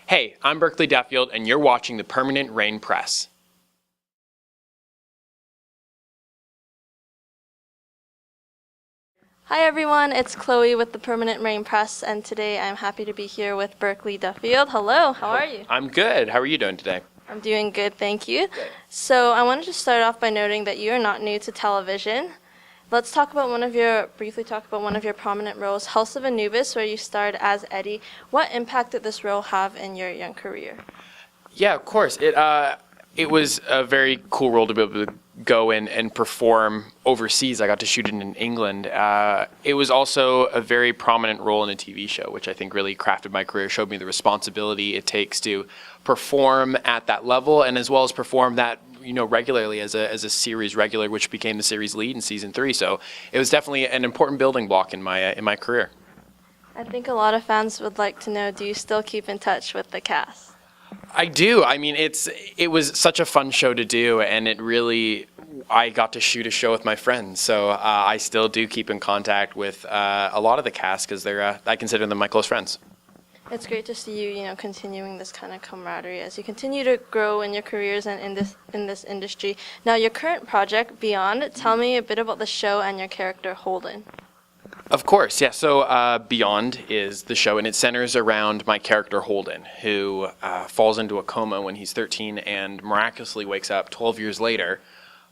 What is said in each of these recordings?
Hey, I'm Burkely Duffield, and you're watching the Permanent Rain Press. Hi everyone, it's Chloe with the Permanent Rain Press, and today I'm happy to be here with Burkely Duffield. Hello, how are you? I'm good. How are you doing today? I'm doing good, thank you. Good. So I wanted to start off by noting that you are not new to television. Let's briefly talk about one of your prominent roles, House of Anubis, where you starred as Eddie. What impact did this role have in your young career? Yeah, of course. It was a very cool role to be able to go in and perform overseas. I got to shoot it in England. It was also a very prominent role in a TV show, which I think really crafted my career, showed me the responsibility it takes to perform at that level, and as well as perform that regularly as a series regular, which became the series lead in season 3. So it was definitely an important building block in my career. I think a lot of fans would like to know, do you still keep in touch with the cast? I do. I mean, it was such a fun show to do, and I got to shoot a show with my friends. So I still do keep in contact with a lot of the cast because I consider them my close friends. It's great to see you, continuing this kind of camaraderie as you continue to grow in your careers and in this industry. Now, your current project, Beyond, tell me a bit about the show and your character, Holden. Of course, yeah. So Beyond is the show, and it centers around my character Holden, who falls into a coma when he's 13 and miraculously wakes up 12 years later,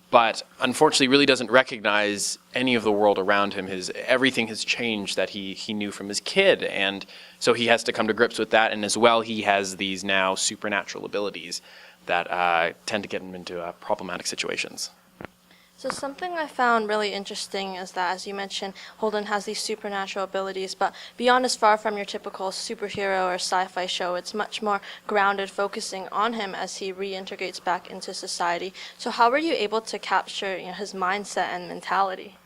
but unfortunately really doesn't recognize any of the world around him. Everything has changed that he knew from his kid, and so he has to come to grips with that, and as well he has these now supernatural abilities that tend to get him into problematic situations. So something I found really interesting is that, as you mentioned, Holden has these supernatural abilities, but Beyond is far from your typical superhero or sci-fi show. It's much more grounded, focusing on him as he reintegrates back into society. So how were you able to capture his mindset and mentality?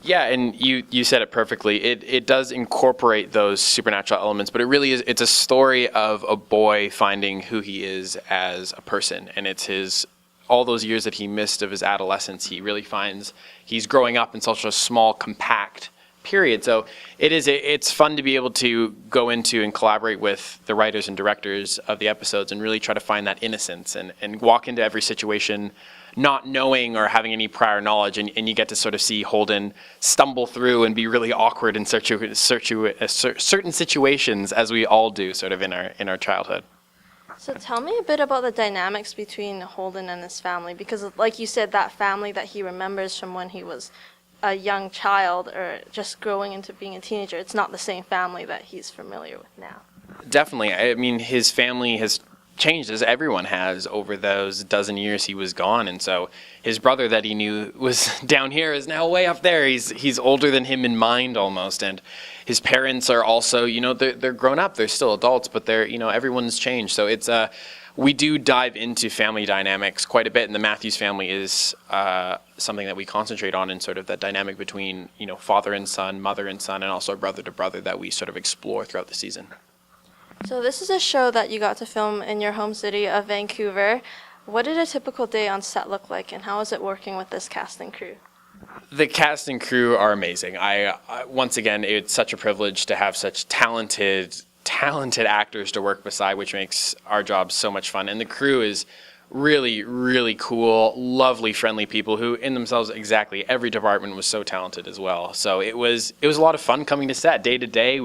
Yeah, and you said it perfectly. It does incorporate those supernatural elements, but it's a story of a boy finding who he is as a person, and it's all those years that he missed of his adolescence. He really finds he's growing up in such a small, compact period. So it's fun to be able to go into and collaborate with the writers and directors of the episodes and really try to find that innocence and walk into every situation not knowing or having any prior knowledge, and you get to sort of see Holden stumble through and be really awkward in certain situations, as we all do sort of in our childhood. So tell me a bit about the dynamics between Holden and his family, because like you said, that family that he remembers from when he was a young child or just growing into being a teenager, it's not the same family that he's familiar with now. Definitely. I mean, his family has changed, as everyone has, over those dozen years he was gone, and so his brother that he knew was down here is now way up there. He's older than him in mind almost, and his parents are also, they're grown up, they're still adults, but they're, everyone's changed. So it's we do dive into family dynamics quite a bit, and the Matthews family is something that we concentrate on, in sort of that dynamic between, father and son, mother and son, and also brother to brother that we sort of explore throughout the season. So this is a show that you got to film in your home city of Vancouver. What did a typical day on set look like, and how is it working with this cast and crew? The cast and crew are amazing. Once again, it's such a privilege to have such talented actors to work beside, which makes our job so much fun. And the crew is really, really cool, lovely, friendly people who, in themselves, exactly every department was so talented as well. So it was a lot of fun coming to set. Day to day,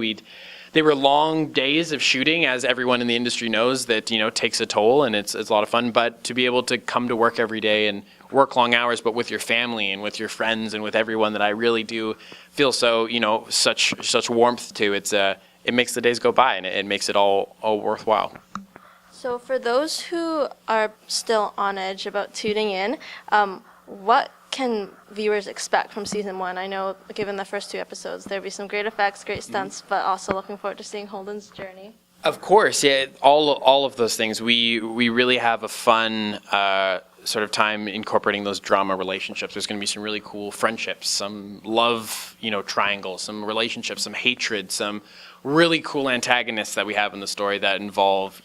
they were long days of shooting, as everyone in the industry knows, that takes a toll, and it's a lot of fun. But to be able to come to work every day and work long hours, but with your family and with your friends and with everyone that I really do feel so such warmth to, it makes the days go by, and it makes it all worthwhile. So for those who are still on edge about tuning in, what can viewers expect from season 1? I know, given the first 2 episodes, there'll be some great effects, great stunts, but also looking forward to seeing Holden's journey. Of course, yeah, all of those things. We really have a fun sort of time incorporating those drama relationships. There's going to be some really cool friendships, some love, triangles, some relationships, some hatred, some really cool antagonists that we have in the story that involve,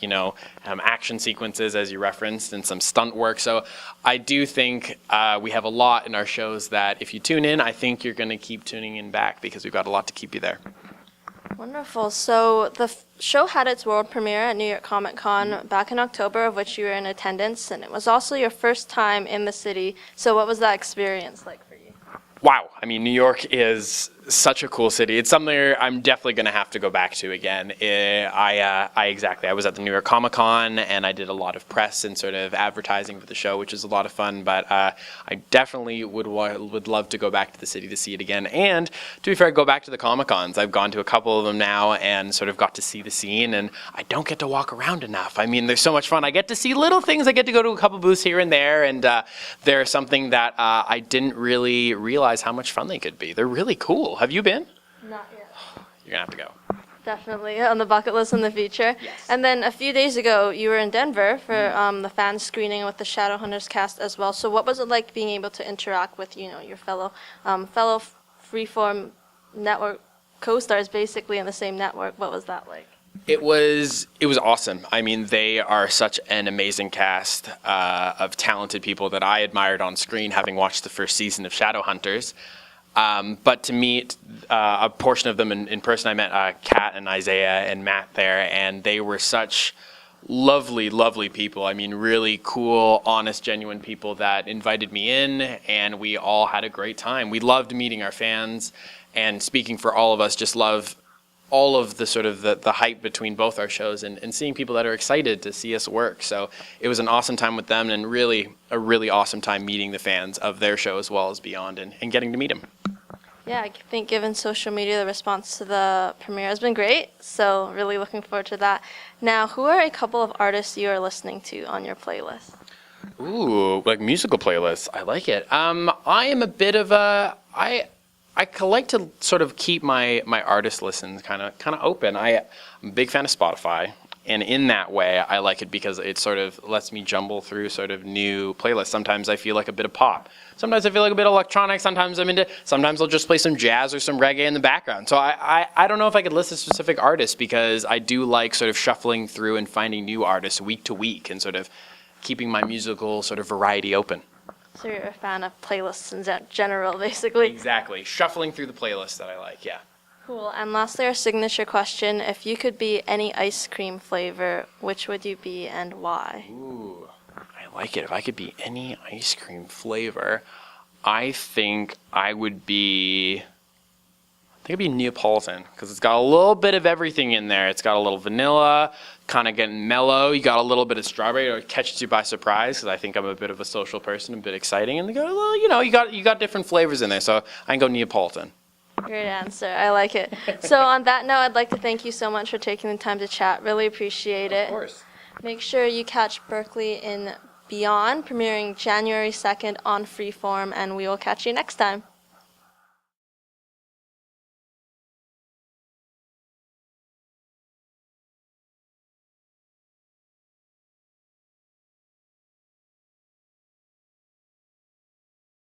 action sequences, as you referenced, and some stunt work. So I do think we have a lot in our shows that if you tune in, I think you're going to keep tuning in back, because we've got a lot to keep you there. Wonderful. So the show had its world premiere at New York Comic Con back in October, of which you were in attendance, and it was also your first time in the city. So what was that experience like for you? Wow. I mean, New York is such a cool city. It's something I'm definitely going to have to go back to again. I was at the New York Comic Con, and I did a lot of press and sort of advertising for the show, which is a lot of fun. But I definitely would love to go back to the city to see it again. And to be fair, go back to the Comic Cons. I've gone to a couple of them now and sort of got to see the scene. And I don't get to walk around enough. I mean, there's so much fun. I get to see little things. I get to go to a couple booths here and there. And they're something that I didn't really realize how much fun they could be. They're really cool. Have you been? Not yet. You're going to have to go. Definitely on the bucket list in the future. Yes. And then a few days ago, you were in Denver for the fan screening with the Shadowhunters cast as well. So what was it like being able to interact with, your fellow Freeform network co-stars basically in the same network? What was that like? It was awesome. I mean, they are such an amazing cast of talented people that I admired on screen, having watched the first season of Shadowhunters. But to meet a portion of them in person, I met Kat and Isaiah and Matt there, and they were such lovely, lovely people. I mean, really cool, honest, genuine people that invited me in, and we all had a great time. We loved meeting our fans, and speaking for all of us, just love all of the sort of the hype between both our shows and seeing people that are excited to see us work. So it was an awesome time with them, and really a really awesome time meeting the fans of their show as well as Beyond and getting to meet them. Yeah, I think given social media, the response to the premiere has been great. So really looking forward to that. Now, who are a couple of artists you are listening to on your playlist? Ooh, like musical playlists. I like it. I am a bit of a I like to sort of keep my artist listens kind of open. I'm a big fan of Spotify, and in that way, I like it because it sort of lets me jumble through sort of new playlists. Sometimes I feel like a bit of pop. Sometimes I feel like a bit of electronic. Sometimes I'll just play some jazz or some reggae in the background. So I don't know if I could list a specific artist, because I do like sort of shuffling through and finding new artists week to week and sort of keeping my musical sort of variety open. So you're a fan of playlists in general, basically. Exactly. Shuffling through the playlists that I like, yeah. Cool. And lastly, our signature question. If you could be any ice cream flavor, which would you be and why? Ooh, I like it. If I could be any ice cream flavor, I think I'd be Neapolitan, because it's got a little bit of everything in there. It's got a little vanilla, kind of getting mellow. You got a little bit of strawberry, it catches you by surprise, because I think I'm a bit of a social person, a bit exciting, and they got a little, you got different flavors in there. So I can go Neapolitan. Great answer. I like it. So on that note, I'd like to thank you so much for taking the time to chat. Really appreciate it. Of course. Make sure you catch Burkely in Beyond, premiering January 2nd on Freeform, and we will catch you next time.